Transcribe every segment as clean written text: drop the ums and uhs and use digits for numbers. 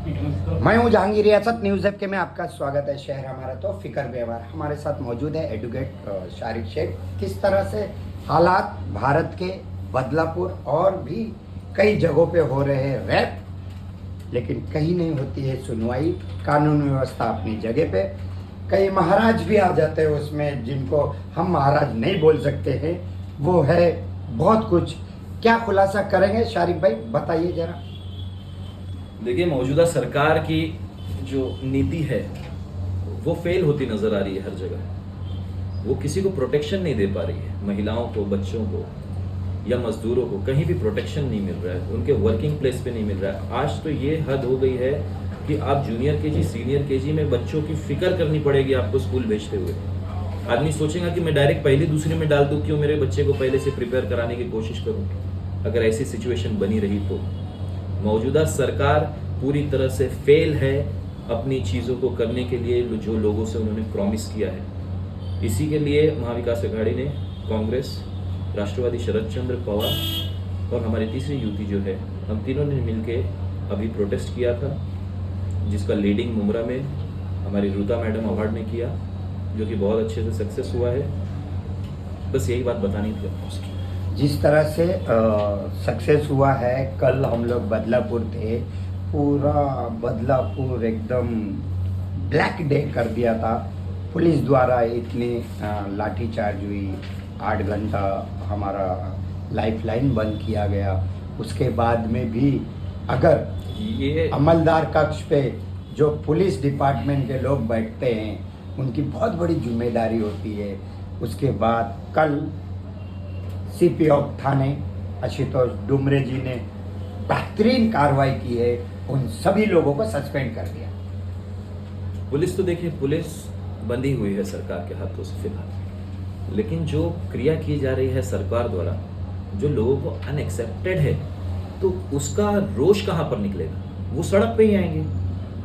मैं हूं जहांगीर रियासत न्यूज़ ऐप के में आपका स्वागत है। शहर हमारा तो फिक्र व्यवहार। हमारे साथ मौजूद है एडवोकेट शारिक शेख। किस तरह से हालात भारत के बदलापुर और भी कई जगहों पे हो रहे हैं रैप, लेकिन कहीं नहीं होती है सुनवाई। कानून व्यवस्था अपनी जगह पे, कई महाराज भी आ जाते हैं उसमें जिनको हम महाराज नहीं बोल सकते हैं। वो है बहुत कुछ। क्या खुलासा करेंगे शारिक भाई, बताइए जरा। देखिए, मौजूदा सरकार की जो नीति है वो फेल होती नजर आ रही है हर जगह। वो किसी को प्रोटेक्शन नहीं दे पा रही है। महिलाओं को, बच्चों को या मजदूरों को कहीं भी प्रोटेक्शन नहीं मिल रहा है। उनके वर्किंग प्लेस पे नहीं मिल रहा है। आज तो ये हद हो गई है कि आप जूनियर केजी, सीनियर केजी में बच्चों की फिक्र करनी पड़ेगी आपको स्कूल भेजते हुए। आदमी सोचेगा कि मैं डायरेक्ट पहली दूसरी में डाल दूं, क्यों मेरे बच्चे को पहले से प्रिपेयर कराने की कोशिश करूं। अगर ऐसी सिचुएशन बनी रही तो मौजूदा सरकार पूरी तरह से फेल है अपनी चीज़ों को करने के लिए जो लोगों से उन्होंने प्रॉमिस किया है। इसी के लिए महाविकास अघाड़ी ने, कांग्रेस, राष्ट्रवादी शरद चंद्र पवार और हमारी तीसरी युति जो है, हम तीनों ने मिलके अभी प्रोटेस्ट किया था, जिसका लीडिंग मुमरा में हमारी रुता मैडम अवार्ड ने किया, जो कि बहुत अच्छे से सक्सेस हुआ है। बस यही बात बतानी थी आपको। जिस तरह से सक्सेस हुआ है, कल हम लोग बदलापुर थे, पूरा बदलापुर एकदम ब्लैक डे कर दिया था। पुलिस द्वारा इतनी लाठीचार्ज हुई, 8 घंटा हमारा लाइफलाइन बंद किया गया। उसके बाद में भी अगर ये अमलदार कक्ष पे जो पुलिस डिपार्टमेंट के लोग बैठते हैं, उनकी बहुत बड़ी जिम्मेदारी होती है। उसके बाद कल सीपी ऑफ थाने आशुतोष डुमरे जी ने बेहतरीन कार्रवाई की है, उन सभी लोगों को सस्पेंड कर दिया। पुलिस तो देखिए, पुलिस बंधी हुई है सरकार के हाथों से फिलहाल, लेकिन जो क्रिया की जा रही है सरकार द्वारा, जो लोगों को अनएक्सेप्टेड है, तो उसका रोष कहाँ पर निकलेगा? वो सड़क पे ही आएंगे।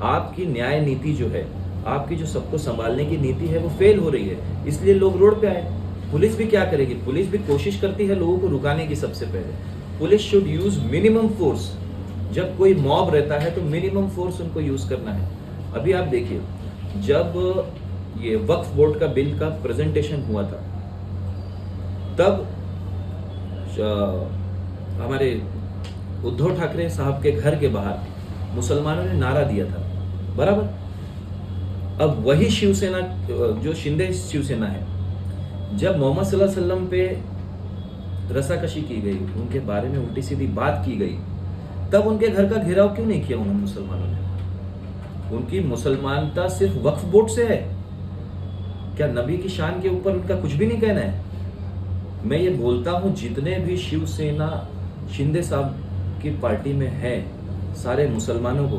आपकी न्याय नीति जो है, आपकी जो सबको संभालने की नीति है, वो फेल हो रही है, इसलिए लोग रोड पे आए। पुलिस भी क्या करेगी? पुलिस भी कोशिश करती है लोगों को रुकाने की। सबसे पहले police should use minimum force. जब कोई मॉब रहता है तो मिनिमम फोर्स उनको यूज करना है। अभी आप देखिए, जब ये वक्फ बोर्ड का बिल का प्रेजेंटेशन हुआ था, तब हमारे उद्धव ठाकरे साहब के घर के बाहर मुसलमानों ने नारा दिया था, बराबर। अब वही शिवसेना, जो शिंदे शिवसेना है, जब मोहम्मद सल्लल्लाहु अलैहि वसल्लम पे रसाकशी की गई, उनके बारे में उल्टी सीधी बात की गई, तब उनके घर का घेराव क्यों नहीं किया उन्होंने मुसलमानों ने? उनकी मुसलमानता सिर्फ वक्फ बोर्ड से है क्या? नबी की शान के ऊपर उनका कुछ भी नहीं कहना है? मैं ये बोलता हूं, जितने भी शिवसेना शिंदे साहब की पार्टी में है, सारे मुसलमानों को,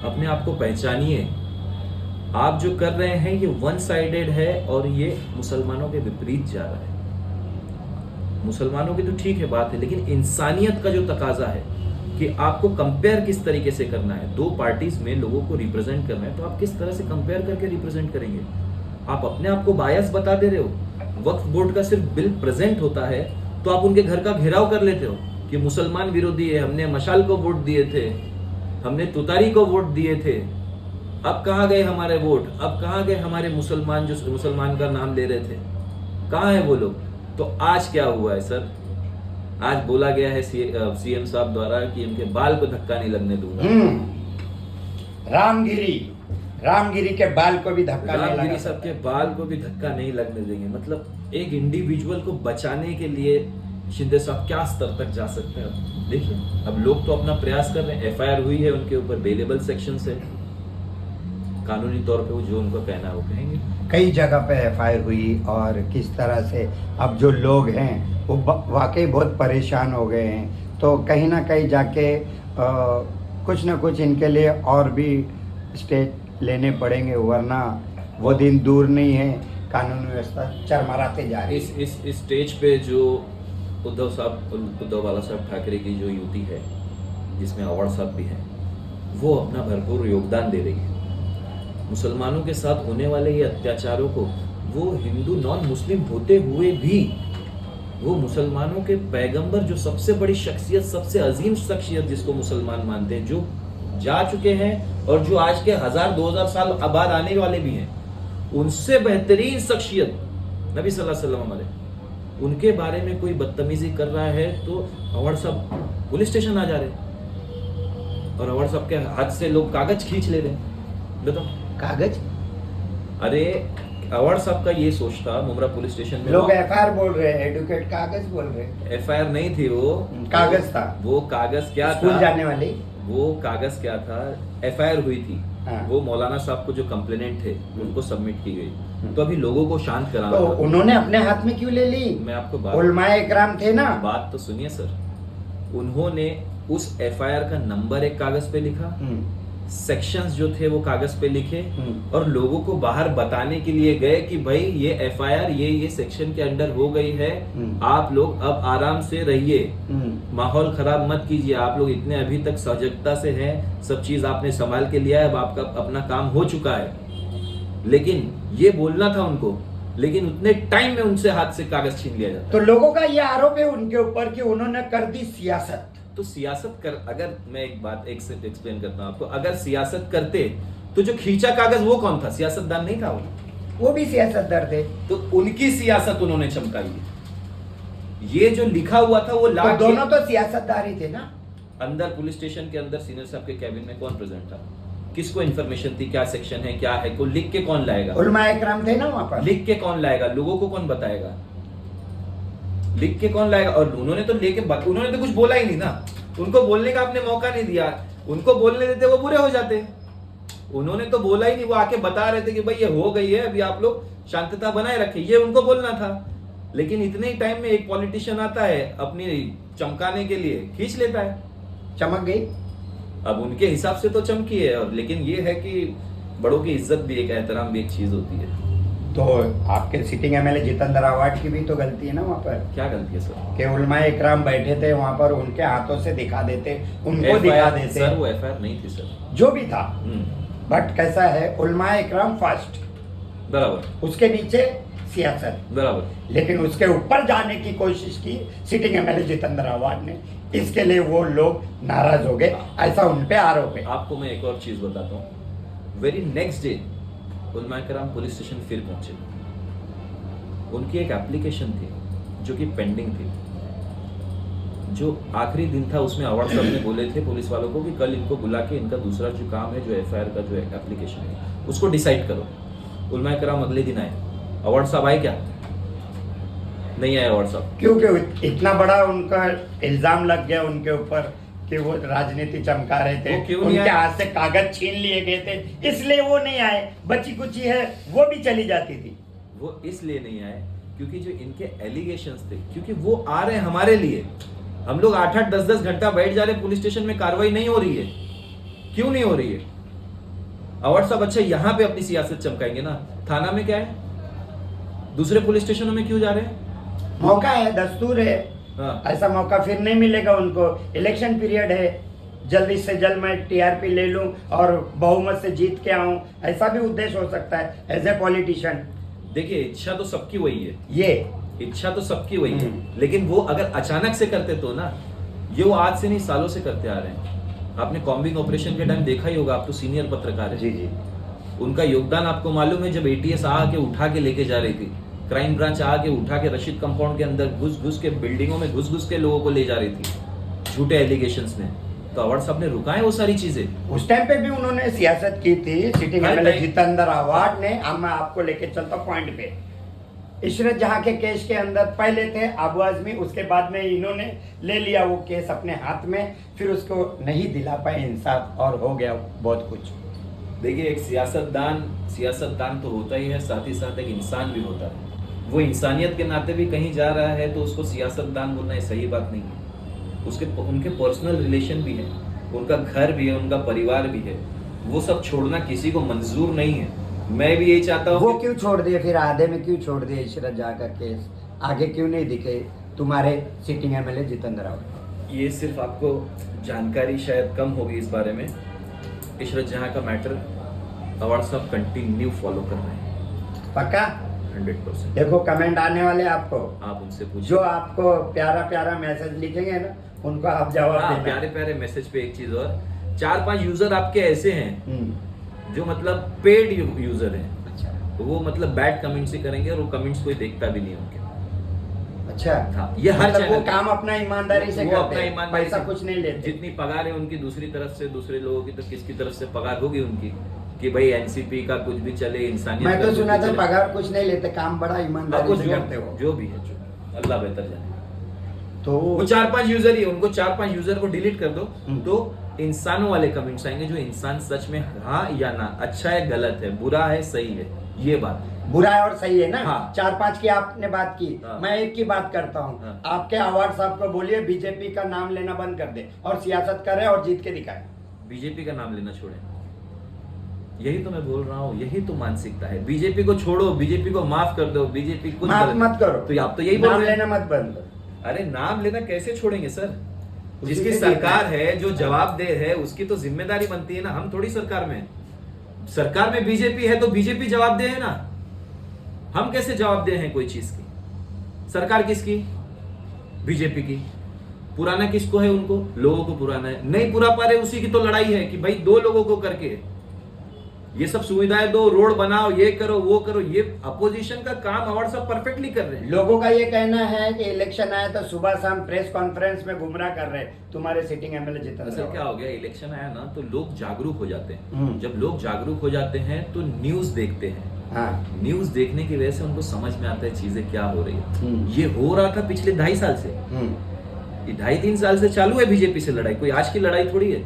अपने आप को पहचानिए। आप जो कर रहे हैं ये वन साइडेड है और ये मुसलमानों के विपरीत जा रहा है। मुसलमानों की तो ठीक है बात है, लेकिन इंसानियत का जो तकाजा है कि आपको कंपेयर किस तरीके से करना है, दो पार्टीज में लोगों को रिप्रेजेंट करना है, तो आप किस तरह से कंपेयर करके रिप्रेजेंट करेंगे? आप अपने आप को बायस बता दे रहे हो। वक्फ बोर्ड का सिर्फ बिल प्रेजेंट होता है तो आप उनके घर का घेराव कर लेते हो कि मुसलमान विरोधी है, हमने मशाल को वोट दिए थे, हमने तुतारी को वोट दिए थे। अब कहाँ गए हमारे वोट? अब कहाँ गए हमारे मुसलमान जो मुसलमान का नाम ले रहे थे? कहाँ है वो लोग? तो आज क्या हुआ है सर? आज बोला गया है सीएम साहब द्वारा कि इनके बाल को धक्का नहीं लगने दूंगा। रामगिरी के बाल को भी धक्का नहीं लगा। रामगिरी साहब के बाल को भी धक्का नहीं लगने देंगे। मतलब एक इंडिविजुअल को बचाने के लिए शिंदे साहब क्या स्तर तक जा सकते हैं? देखिए, अब लोग तो अपना प्रयास कर रहे हैं। एफआईआर हुई है उनके ऊपर, बेलेबल सेक्शन से, कानूनी तौर पे वो जो उनका कहना है वो कहेंगे। कई जगह पे एफआईआर हुई और किस तरह से अब जो लोग हैं वो वाकई बहुत परेशान हो गए हैं। तो कहीं ना कहीं जाके कुछ ना कुछ इनके लिए और भी स्टेप लेने पड़ेंगे, वरना वो दिन दूर नहीं है। कानून व्यवस्था चरमराते जा रही है। इस स्टेज पे जो उद्धव वाला साहब ठाकरे की जो युति है, जिसमें अवार्ड साहब भी हैं, वो अपना भरपूर योगदान दे रही है। मुसलमानों के साथ होने वाले ये अत्याचारों को, वो हिंदू नॉन मुस्लिम होते हुए भी वो मुसलमानों के पैगंबर, जो सबसे बड़ी शख्सियत, सबसे अजीम शख्सियत जिसको मुसलमान मानते हैं, जो जा चुके हैं और जो आज के 1000-2000 साल बाद आने वाले भी हैं, उनसे बेहतरीन शख्सियत नबी सल्लल्लाहु अलैहि वसल्लम हमारे, उनके बारे में कोई बदतमीजी कर रहा है तो अवार्ड साहब पुलिस स्टेशन आ जा रहे हैं और अवार्ड साहब के हाथ से लोग कागज खींच ले रहे हैं। बताओ कागज? अरे अवार्ड साहब का ये सोच था, मुमरा पुलिस स्टेशन में लोग एफआईआर बोल रहे हैं, एडवोकेट कागज बोल रहे हैं। एफआईआर नहीं थी वो, कागज था। वो कागज क्या स्कूल था? जाने वाली वो कागज क्या था? एफआईआर हुई थी। हाँ। वो मौलाना साहब को जो कंप्लेनेंट थे उनको सबमिट की गई। तो अभी लोगों को शांत कराना तो था। उन्होंने अपने हाथ में क्यों ले ली? मैं आपको उलमाए इकराम थे ना। बात तो सुनिए सर, उन्होंने उस एफआईआर का नंबर एक कागज पे लिखा, सेक्शंस जो थे वो कागज पे लिखे और लोगों को बाहर बताने के लिए गए कि भाई ये एफआईआर ये सेक्शन के अंडर हो गई है, आप लोग अब आराम से रहिए, माहौल खराब मत कीजिए, आप लोग इतने अभी तक सजगता से हैं, सब चीज आपने संभाल के लिया है, अब आपका अपना काम हो चुका है। लेकिन ये बोलना था उनको, लेकिन उतने टाइम में उनसे हाथ से कागज छीन लिया जाता। तो लोगों का ये आरोप है उनके ऊपर कि उन्होंने कर दी सियासत। तो सियासत कर, अगर मैं एक बात एक से एक्सप्लेन करता हूं आपको, अगर सियासत करते तो जो खींचा कागज वो कौन था? सियासतदान नहीं था वो भी सियासतदार थे। तो उनकी सियासत उन्होंने चमकाई। ये जो लिखा हुआ था वो तो दोनों तो सियासतदार ही थे ना। अंदर पुलिस स्टेशन के अंदर सीनियर साहब के कैबिन में कौन प्रेजेंट था? किसको इन्फॉर्मेशन थी क्या सेक्शन है क्या है? को लिख के कौन लाएगा? उलमाए इकराम थे ना वहां पर। लिख के कौन लाएगा? लोगों को कौन बताएगा? लिख के कौन लाएगा? और उन्होंने तो उन्होंने तो कुछ बोला ही नहीं ना, उनको बोलने का आपने मौका नहीं दिया। उनको बोलने देते वो बुरे हो जाते। उन्होंने तो बोला ही नहीं, वो आके बता रहे थे कि भाई ये हो गई है, अभी आप लोग शांतता बनाए रखें, ये उनको बोलना था। लेकिन इतने ही टाइम में एक पॉलिटिशियन आता है अपनी चमकाने के लिए, खींच लेता है। चमक गई। अब उनके हिसाब से तो चमकी है, और लेकिन ये है कि बड़ों की इज्जत भी एक एहतराम भी एक चीज होती है। तो आपके सिटिंग एमएलए जितेंद्र आवाड की भी तो गलती है ना वहाँ पर। क्या गलती है सर? कि उलमाए इकराम बैठे थे वहाँ पर, उनके हाथों से दिखा देते, उनको दिखा देते। सर वो एफआईआर नहीं थी सर। जो भी था, बट कैसा है, उलमाए इकराम फर्स्ट, बराबर, उसके नीचे सियासत, बराबर। लेकिन उसके ऊपर जाने की कोशिश की सिटिंग एमएलए जितेंद्र आवाड ने, इसके लिए वो लोग नाराज हो गए, ऐसा उन पे आरोप है। आपको मैं एक और चीज बताता हूँ। वेरी नेक्स्ट डे उलमाए कराम पुलिस स्टेशन फिर पहुंचे। उनकी एक एप्लीकेशन थी जो कि पेंडिंग थी, जो आखिरी दिन था, उसमें अवार्ड साहब ने बोले थे पुलिस वालों को कि कल इनको बुला के इनका दूसरा जो काम है, जो एफआईआर का जो एप्लीकेशन है, उसको डिसाइड करो। उलमाए कराम अगले दिन आए। अवार्ड साहब आए क्या? नहीं आए अवार्ड साहब। क्योंकि इतना बड़ा उनका इल्जाम लग गया उनके ऊपर कि वो राजनीति चमका रहे थे, उनके हाथ से कागज छीन लिए गए थे, इसलिए वो नहीं आए। बची कुची है वो भी चली जाती थी। वो इसलिए नहीं आए क्योंकि जो इनके एलिगेशंस थे, क्योंकि वो आ रहे हैं हमारे लिए। हम लोग 8-8, 10-10 घंटा बैठ जा रहे हैं पुलिस स्टेशन में, कार्रवाई नहीं हो रही है। क्यों नहीं हो रही है? अवार्ड साहब अच्छा यहाँ पे अपनी सियासत चमकाएंगे ना, थाना में क्या है? दूसरे पुलिस स्टेशनों में क्यों जा रहे हैं? मौका है, दस्तूर है। हाँ। ऐसा मौका फिर नहीं मिलेगा उनको। इलेक्शन पीरियड है, जल्दी से जल्द मैं टीआरपी ले लूं और बहुमत से जीत के आऊं, ऐसा भी उद्देश्य हो सकता है एज ए पॉलिटिशियन। देखिए, इच्छा तो सबकी वही है, ये इच्छा तो सबकी वही है, लेकिन वो अगर अचानक से करते तो ना, ये वो आज से नहीं सालों से करते आ रहे हैं। आपने कॉम्बिंग ऑपरेशन के टाइम देखा ही होगा, आप तो सीनियर पत्रकार है। जी जी। उनका योगदान आपको मालूम है, जब एटीएस आके उठा के लेके जा रही थी, क्राइम ब्रांच आके उठा के रशीद कंपाउंड के अंदर घुस के, बिल्डिंगों में घुस के लोगों को ले जा रही थी झूठे एलिगेशंस में। तो अवार्ड साहब ने रुकाए वो सारी चीजें। उस टाइम पे भी उन्होंने सियासत की थी। सिटिंग एमएलए जितेंद्र आवाड ने, अब मैं आपको लेके चलता पॉइंट पे, इशरत जहां के केस के अंदर पहले थे अबू आजमी, उसके बाद में इन्होंने ले लिया वो केस अपने हाथ में, फिर उसको नहीं दिला पाए इंसाफ और हो गया बहुत कुछ। देखिए, एक सियासतदान तो होता ही है, साथ ही साथ एक इंसान भी होता है। वो इंसानियत के नाते भी कहीं जा रहा है तो उसको सियासतदान बोलना ये सही बात नहीं है। उनके पर्सनल रिलेशन भी है, उनका घर भी है, उनका परिवार भी है, वो सब छोड़ना किसी को मंजूर नहीं है। मैं भी यही चाहता हूँ। वो क्यों छोड़ दिए फिर? आधे में क्यों छोड़ दिए इशरत जहां का केस? आगे क्यों नहीं दिखे तुम्हारे सिटिंग एमएलए जितेंद्र आवाड? ये सिर्फ आपको जानकारी शायद कम होगी इस बारे में। इशरत जहां का मैटर अवार्ड साहब कंटिन्यू फॉलो कर रहे हैं, पक्का 100%। देखो कमेंट आने वाले आपको, आप उनसे पूछिए, जो आपको प्यारा प्यारा मैसेज लिखेंगे ना, उनको आप जवाब देना। प्यारे प्यारे मैसेज पे एक चीज और, 4-5 यूजर आपके ऐसे हैं जो मतलब पेड यूजर हैं। अच्छा वो मतलब बैड कमेंट्स ही करेंगे और वो कमेंट्स कोई देखता भी नहीं है उनके। अच्छा हाँ, ये हर मतलब वो चैनल काम अपना ईमानदारी से वो करते अपना हैं, ईमानदारी पैसा से- कुछ नहीं लेते। जितनी पगार है उनकी दूसरी तरफ से, दूसरे लोगों की तो किसकी तरफ से पगार होगी उनकी कि भाई एनसीपी का कुछ भी चले, इंसानियत मैं का तो कुछ सुना भी था चले। पगार कुछ नहीं लेते, काम बड़ा ईमानदारी आपको से करते हो। जो भी है, जो अल्लाह बेहतर जाने। तो वो 4-5 यूजर ही, उनको 4-5 यूजर को डिलीट कर दो तो इंसानों वाले कमेंट्स आएंगे जो इंसान सच में हाँ या ना, अच्छा है गलत है, बुरा है सही है, ये बात। बुरा है और सही है ना। हाँ। 4-5 की आपने बात की, हाँ। मैं एक की बात करता हूँ। हाँ। आपके अवार्ड साहब को बोलिए बीजेपी का नाम लेना बंद कर दे और सियासत करे और जीत के दिखाए। बीजेपी का नाम लेना छोड़े, यही तो मैं बोल रहा हूँ, यही तो मानसिकता है। बीजेपी को छोड़ो, बीजेपी को माफ कर दो, बीजेपी कुछ माफ गलत- मत करो, तो आप तो यही बोल नाम रहे हैं। लेना मत बंद करो। अरे नाम लेना कैसे छोड़ेंगे सर? उसी जिसकी से सरकार जीतना है, जो जवाबदेह है, उसकी तो जिम्मेदारी बनती है ना। हम थोड़ी सरकार में हैं। सरकार में बीजेपी है तो बीजेपी जवाबदेह है ना। हम कैसे जवाबदेह हैं कोई चीज की? सरकार किसकी? बीजेपी की। पुराना किसको है? उनको, लोगों को पुराना है, नहीं पूरा पा रहे, उसी की तो लड़ाई है कि भाई 2 लोगों को करके ये सब सुविधाएं दो, रोड बनाओ, ये करो वो करो। ये अपोजिशन का काम अवार्ड सब परफेक्टली कर रहे हैं। लोगों का ये कहना है कि इलेक्शन आया तो सुबह शाम प्रेस कॉन्फ्रेंस में गुमराह कर रहे हैं तुम्हारे सिटिंग एमएलए जितेंद्र असल क्या आवाज। हो गया, इलेक्शन आया ना तो लोग जागरूक हो जाते हैं। हम्म। जब लोग जागरूक हो जाते हैं तो न्यूज देखते हैं। हाँ न्यूज देखने की वजह से उनको समझ में आता है चीजें क्या हो रही है। हम्म। ये हो रहा था पिछले 2.5 साल से, ये 2.5-3 साल से चालू है बीजेपी से लड़ाई। कोई आज की लड़ाई थोड़ी है।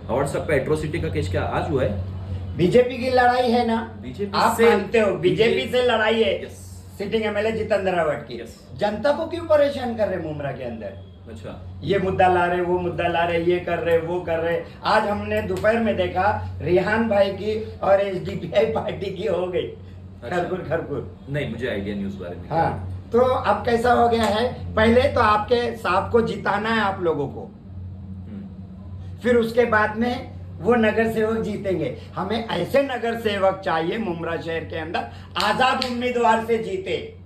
अवार्ड सब पे एट्रोसिटी का केस क्या आज हुआ है? बीजेपी की लड़ाई है ना, बीजेपी आप से- मानते हो बीजेपी से लड़ाई है। Yes. सिटिंग एमएलए जितेंद्र आवाज की। Yes. जनता को क्यों परेशान कर रहे मुमरा के अंदर? अच्छा, ये मुद्दा ला रहे, वो मुद्दा ला रहे, ये कर रहे, वो कर रहे। आज हमने दोपहर में देखा रिहान भाई की और एसडीपीआई पार्टी की हो गई अच्छा। खरपुर। नहीं मुझे आइडिया न्यूज बारे में। हाँ, तो अब कैसा हो गया है, पहले तो आपके साहब को जिताना है आप लोगों को, हम्म। फिर उसके बाद में वो नगर सेवक जीतेंगे। हमें ऐसे नगर सेवक चाहिए मुमरा शहर के अंदर आजाद उम्मीदवार से जीते,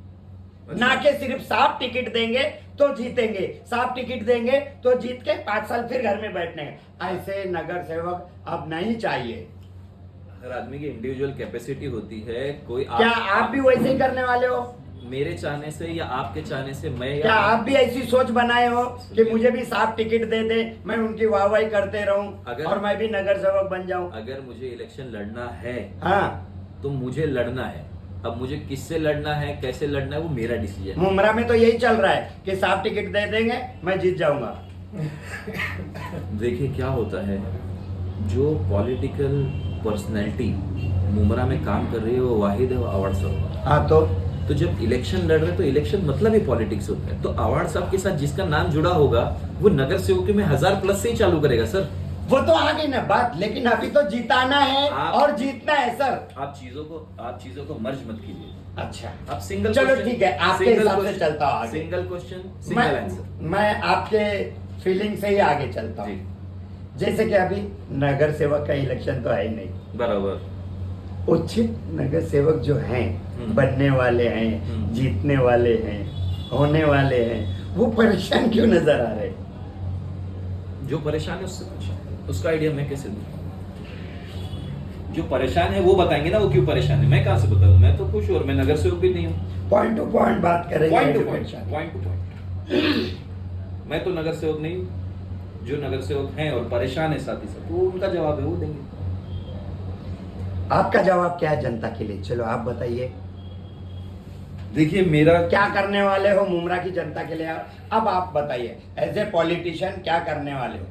ना कि सिर्फ साफ टिकट देंगे तो जीतेंगे, साफ टिकट देंगे तो जीत के 5 साल फिर घर में बैठने। ऐसे नगर सेवक अब नहीं चाहिए। हर आदमी की इंडिविजुअल कैपेसिटी होती है। कोई क्या आप भी वैसे ही करने वाले हो? मेरे चाहने से या आपके चाहने से मैं क्या या आप भी ऐसी सोच बनाए हो कि मुझे भी साफ टिकट दे दे, मैं उनकी वाहवाही करते रहूं अगर- और मैं भी नगर सेवक बन जाऊं? अगर मुझे इलेक्शन लड़ना है हाँ, तो मुझे लड़ना है। अब मुझे किससे लड़ना है, कैसे लड़ना है, वो मेरा डिसीजन है। मुमरा में तो यही चल रहा है कि साफ टिकट दे देंगे मैं जीत जाऊंगा। देखिए क्या होता है, जो पॉलिटिकल पर्सनैलिटी मुमरा में काम कर रही है वो वाहिद है, वो अवार्ड साहब। हाँ तो जब इलेक्शन लड़ रहे तो इलेक्शन मतलब ही पॉलिटिक्स होता है। तो अवार्ड साहब के साथ जिसका नाम जुड़ा होगा वो नगर सेवकों में 1000+ से ही चालू करेगा सर। वो तो आ गई ना बात, लेकिन अभी तो जिताना है और जीतना है सर। आप चीजों को मर्ज मत कीजिए। अच्छा, आप सिंगल चलो question- ठीक है, आपके सिंगल हिसाब से question- चलता हूँ आगे। Single question single answer. मैं आपके फीलिंग से ही आगे चलता हूँ। जी जैसे कि अभी नगर सेवक का इलेक्शन तो है ही नहीं, बराबर। उचित नगर सेवक जो हैं, बनने वाले हैं, हम्म। जीतने वाले हैं, होने वाले हैं, वो परेशान क्यों नजर आ रहे? जो परेशान है उससे पूछो, उसका आइडिया मैं कैसे दूं? जो परेशान है वो बताएंगे ना वो क्यों परेशान है। मैं कहाँ से बताऊं? मैं तो खुश हूं और मैं नगर सेवक भी नहीं हूँ। पॉइंट टू पॉइंट बात करेंगे। Point two education। पॉइंट। मैं तो नगर सेवक नहीं हूँ। जो नगर सेवक हैं और परेशान है साथ ही साथ, वो उनका जवाब है, वो देंगे। आपका जवाब क्या है जनता के लिए? चलो आप बताइए, देखिए मेरा क्या करने वाले हो मुमरा की जनता के लिए? अब आप बताइए, एज ए पॉलिटिशियन क्या करने वाले हो?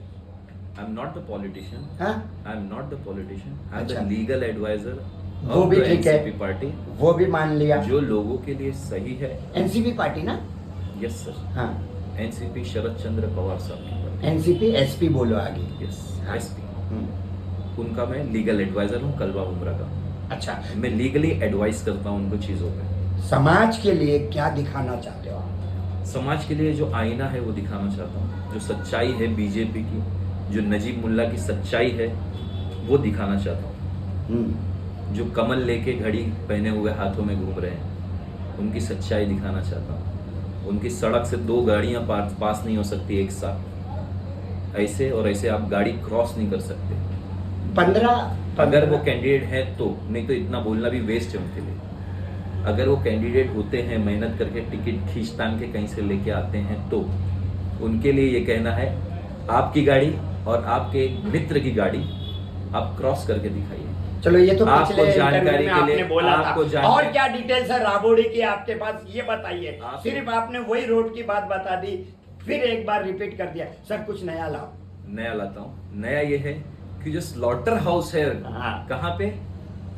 I am not the politician. हाँ, I am not the politician. I am अच्छा। द लीगल एडवाइजर वो भी ठीक है, एनसीपी पार्टी, वो भी मान लिया। जो लोगों के लिए सही है। एनसीपी पार्टी ना? यस सर, हाँ, एनसीपी शरद चंद्र पवार साहब की पार्टी। एनसीपी एसपी बोलो आगे। यस, हाँ। एसपी। हम्म, उनका मैं लीगल एडवाइजर हूँ, कलवा उमरा का। अच्छा, मैं लीगली एडवाइस करता हूँ उनको चीजों पे। समाज के लिए क्या दिखाना चाहते हो आप? समाज के लिए जो आईना है वो दिखाना चाहता हूँ। जो सच्चाई है बीजेपी की, जो नजीब मुल्ला की सच्चाई है वो दिखाना चाहता हूँ। हम्म, जो कमल लेके घड़ी पहने हुए हाथों में घूम रहे हैं उनकी सच्चाई दिखाना चाहता हूँ। उनकी सड़क से 2 गाड़ियाँ पास नहीं हो सकती एक साथ। ऐसे और ऐसे आप गाड़ी क्रॉस नहीं कर सकते। 15 अगर वो कैंडिडेट है तो, नहीं तो इतना बोलना भी वेस्ट है उनके लिए। अगर वो कैंडिडेट होते हैं, मेहनत करके टिकट खींचतान के कहीं से लेके आते हैं, तो उनके लिए ये कहना है आपकी गाड़ी और आपके मित्र की गाड़ी आप क्रॉस करके दिखाइए। चलो ये तो आपको पिछले जानकारी इंटरव्यू में के लिए आपने बोला आपको था। जानकारी- और क्या डिटेल्स है राबोड़ी की आपके पास, ये बताइए। सिर्फ आपने वही रोड की बात बता दी, फिर एक बार रिपीट कर दिया। सर कुछ नया लाओ। नया लाता हूँ। नया ये है कि जो स्लॉटर हाउस है, हाँ। कहाँ पे?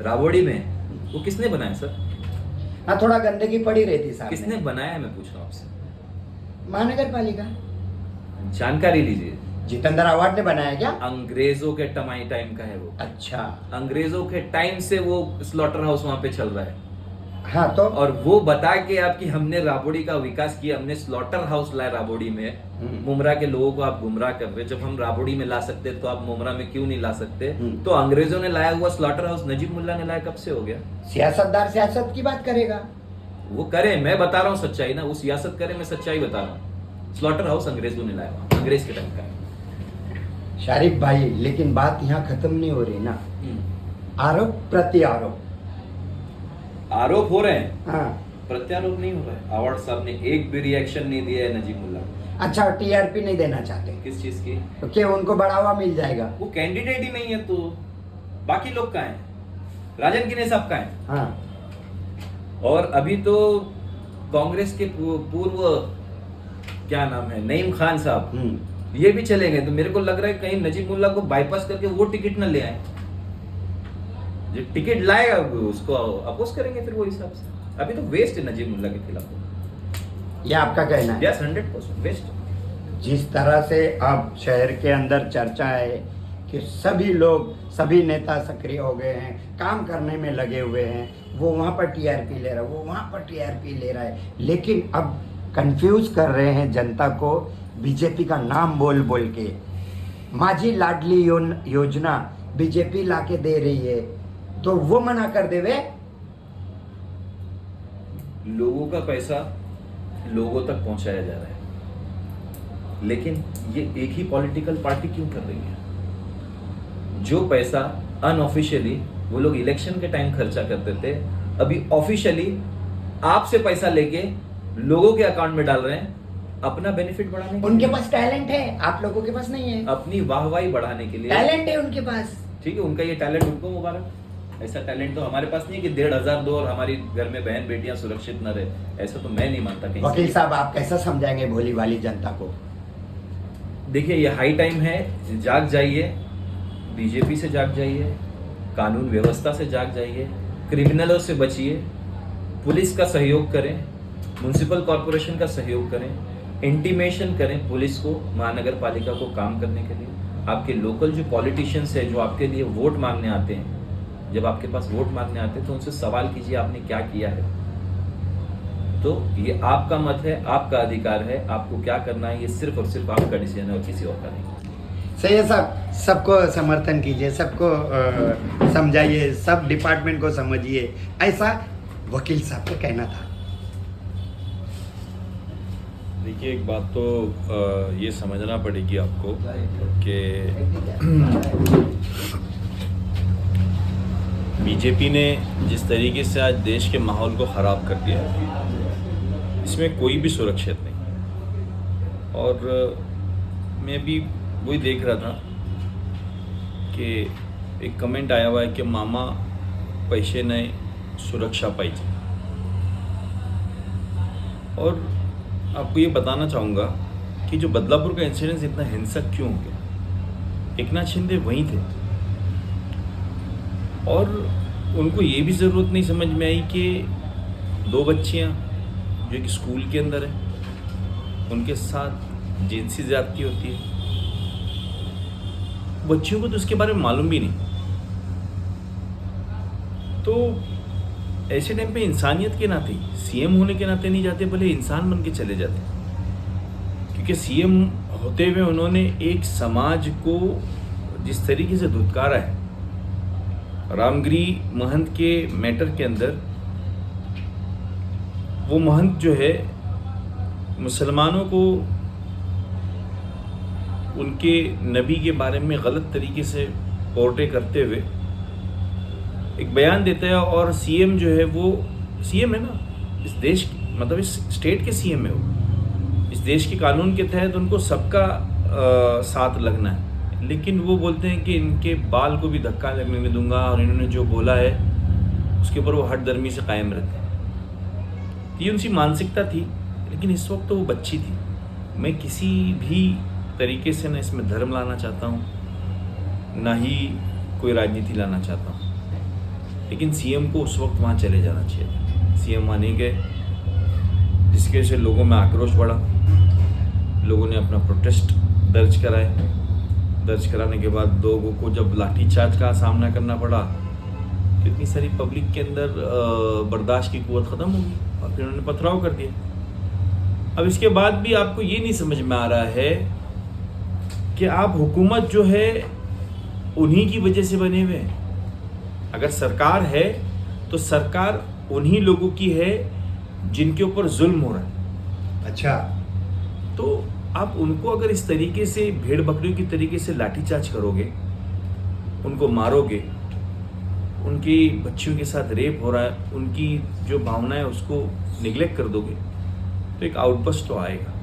राबोड़ी में। वो किसने बनाया सर? हाँ, थोड़ा गंदगी पड़ी रहती साहब। किसने बनाया है, मैं पूछ रहा हूँ आपसे। महानगर पालिका, जानकारी लीजिए। जितेंद्र आवाड ने बनाया क्या? अंग्रेजों के टाइम का है वो। अच्छा। अंग्रेजों के टाइम से वो स्लॉटर हाउस वहां पे चल रहा है। हाँ तो और वो बता के आपकी हमने राबोड़ी का विकास किया, हमने स्लॉटर हाउस लाया राबोड़ी में। मुमरा के लोगों को आप गुमराह कर रहे। जब हम राबोड़ी में ला सकते तो आप मुमरा में क्यों नहीं ला सकते? तो अंग्रेजों ने लाया हुआ स्लॉटर हाउस नजीब मुल्ला ने लाया, कब से हो गया? सियासतदार सियासत की बात करेगा। वो करे, मैं बता रहा हूँ सच्चाई ना। वो सियासत करे, मैं सच्चाई बता रहा हूँ। स्लॉटर हाउस अंग्रेजों ने लाया, अंग्रेज के टाइम का है। शारिक भाई, लेकिन बात यहाँ खत्म नहीं हो रही ना। आरोप प्रत्यारोप, आरोप हो रहे हैं, हाँ। प्रत्यारोप नहीं हो रहा है। आवाड साहब ने एक भी रिएक्शन नहीं दिया है नजीब मुल्ला को। अच्छा, टीआरपी नहीं देना चाहते? किस चीज की? तो क्या उनको बढ़ावा मिल जाएगा? वो कैंडिडेट ही नहीं है, तो बाकी लोग कहाँ हैं? राजन किने साहब कहाँ हैं? हाँ। और अभी तो कांग्रेस के पूर्व क्या नाम है, नईम खान साहब, ये भी चले गए। तो मेरे को लग रहा है कहीं नजीब मुल्ला को बाईपास करके वो टिकट न ले आए। जो टिकट लाएगा उसको अपोज करेंगे फिर वो हिसाब से। अभी तो वेस्ट है नजीब मुल्ला के खिलाफ। ये आपका कहना है? Yes, 100% waste. जिस तरह से अब शहर के अंदर चर्चा है कि सभी लोग, सभी नेता सक्रिय हो गए हैं, काम करने में लगे हुए हैं, वो वहाँ पर टीआरपी ले रहा है, वो वहाँ पर टीआरपी ले रहा है, लेकिन अब कंफ्यूज कर रहे हैं जनता को बीजेपी का नाम बोल बोल के। माझी लाडली योजना बीजेपी लाके दे रही है, तो वो मना कर देवे। लोगों का पैसा लोगों तक पहुंचाया जा रहा है, लेकिन ये एक ही पॉलिटिकल पार्टी क्यों कर रही है? जो पैसा अनऑफिशियली वो लोग इलेक्शन के टाइम खर्चा करते थे, अभी ऑफिशियली आपसे पैसा लेके लोगों के अकाउंट में डाल रहे हैं अपना बेनिफिट बढ़ाने के उनके लिए। पास टैलेंट है, आप लोगों के पास नहीं है। अपनी वाहवाही बढ़ाने के लिए टैलेंट है उनके पास। ठीक है, उनका ये टैलेंट उनको मुबारक। ऐसा टैलेंट तो हमारे पास नहीं है कि 1,500 दो और हमारी घर में बहन बेटियां सुरक्षित न रहे। ऐसा तो मैं नहीं मानता कहीं। वकील साहब, आप कैसा समझाएंगे भोली वाली जनता को? देखिए, ये हाई टाइम है, जाग जाइए, बीजेपी से जाग जाइए, कानून व्यवस्था से जाग जाइए, क्रिमिनलों से बचिए, पुलिस का सहयोग करें, म्युनिसिपल कॉरपोरेशन का सहयोग करें, इंटीमेशन करें पुलिस को, महानगर पालिका को काम करने के लिए। आपके लोकल जो पॉलिटिशियंस है, जो आपके लिए वोट मांगने आते हैं, जब आपके पास वोट मांगने आते हैं तो उनसे सवाल कीजिए आपने क्या किया है। तो ये आपका मत है, आपका अधिकार है, आपको क्या करना है ये सिर्फ और सिर्फ आपका डिसीजन है और किसी और का नहीं। सही है साहब, सबको समर्थन कीजिए, सबको समझाइए, सब डिपार्टमेंट को समझिए, ऐसा वकील साहब का कहना था। देखिए, एक बात तो ये समझना पड़ेगी आपको कि बीजेपी ने जिस तरीके से आज देश के माहौल को ख़राब कर दिया है, इसमें कोई भी सुरक्षित नहीं। और मैं भी वही देख रहा था कि एक कमेंट आया हुआ है कि मामा पैसे नहीं सुरक्षा पाहिजे। और आपको ये बताना चाहूँगा कि जो बदलापुर का इंसिडेंस इतना हिंसक क्यों हो गया। एकनाथ शिंदे वहीं थे और उनको ये भी ज़रूरत नहीं समझ में आई कि 2 बच्चियाँ जो एक स्कूल के अंदर है, उनके साथ जिनसी ज़्यादती होती है। बच्चियों को तो उसके बारे में मालूम भी नहीं। तो ऐसे टाइम पे इंसानियत के नाते, सीएम होने के नाते नहीं जाते, भले इंसान बन के चले जाते, क्योंकि सीएम होते हुए उन्होंने एक समाज को जिस तरीके से धुतकारा है, रामगिरी महंत के मैटर के अंदर, वो महंत जो है मुसलमानों को उनके नबी के बारे में गलत तरीके से पोर्ट्रे करते हुए एक बयान देता है। और सीएम जो है वो सीएम है ना इस देश की, मतलब इस स्टेट के सीएम है वो, इस देश के कानून के तहत उनको सबका साथ लगना है, लेकिन वो बोलते हैं कि इनके बाल को भी धक्का लगने नहीं दूंगा और इन्होंने जो बोला है उसके ऊपर वो हट दर्मी से कायम रहते हैं। ये उनकी मानसिकता थी, लेकिन इस वक्त तो वो बच्ची थी। मैं किसी भी तरीके से ना इसमें धर्म लाना चाहता हूँ, ना ही कोई राजनीति लाना चाहता हूँ, लेकिन सीएम को उस वक्त वहाँ चले जाना चाहिए था। सीएम वहाँ नहीं गए, जिसके से लोगों में आक्रोश बढ़ा। लोगों ने अपना प्रोटेस्ट दर्ज कराने के बाद लोगों को जब लाठीचार्ज का सामना करना पड़ा तो इतनी सारी पब्लिक के अंदर बर्दाश्त की कुव्वत ख़त्म हो गई और फिर उन्होंने पथराव कर दिया। अब इसके बाद भी आपको ये नहीं समझ में आ रहा है कि आप हुकूमत जो है उन्हीं की वजह से बने हुए हैं। अगर सरकार है तो सरकार उन्हीं लोगों की है जिनके ऊपर जुल्म हो रहा है। अच्छा, तो आप उनको अगर इस तरीके से भेड़ बकरियों की तरीके से लाठीचार्ज करोगे, उनको मारोगे, उनकी बच्चियों के साथ रेप हो रहा है, उनकी जो भावनाएं उसको निगलेक्ट कर दोगे, तो एक आउटबस्ट तो आएगा।